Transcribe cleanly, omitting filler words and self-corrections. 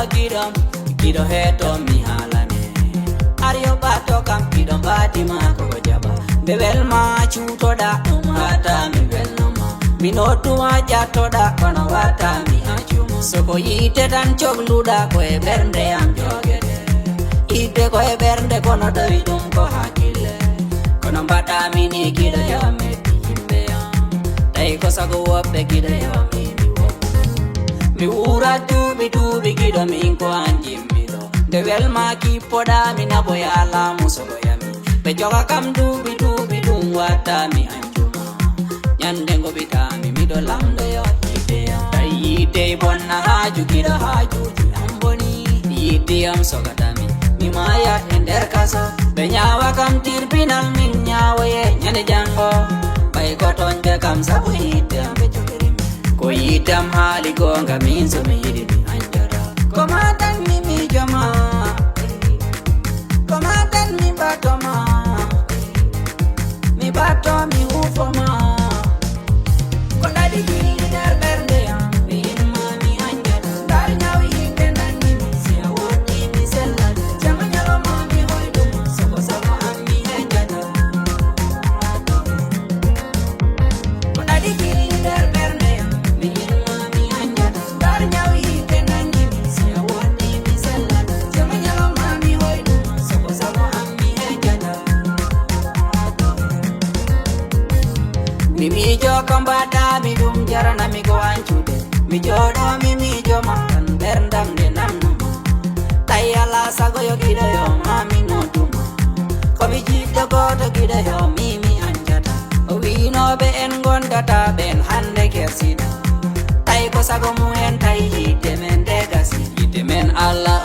kidam kido heto mi halane Aryo bato kam kidam bati ma ko jaba Bebel ma chuto da hata mi belnoma Minotu ajato da kono wata mi achuma Soko yite dan chogluda ko e bernde am jogede Ite ko e bernde kono dawi dum ko hakile Kono bata mi ni kida yame himbe am Dai ko sago wope kida yame Mi ura tubi kida mi inko anjimbido Dewel ma ki poda mi na boya la musolo yami Be joga kam tubi dum wata mi anjuma Nyandengo bitami mi do lamdo yo idea Dai ite bonna haju kida haju amboni Ite am sogatami mi maya ender kaso Be nyawa kam tirpinal min nyawa ye nyane jango Bay kotonje kam sabu ite am bechokirim Ko itam hali gonga minso mi hidi mi anjara Komadan mi jama Komadan mi batoma Mi bato mi ufoma Koladi gini ner berde ya Mi inma mi anjara Dari nyawi hinde nani mi siya woti mi sella Jama nyawa mami hoiduma Soko sama ami anjara Koladi gini ner berde ya Mi inma mi anjara Dari nyawi hinde nani mi siya woti mi sella Jama nyawa mami hoiduma Soko sama ami anjara Mimi jo kambada mi dum jarana mi go anchude Mi jodo mimi jo makan berndam de namnuma Tayala sago yo gida yo mami notuma Komi jidda goto gida yo mimi anjata Wino be en gondata ben hande kersida Tay ko sago mu en tay hite men degasi Hite men Allah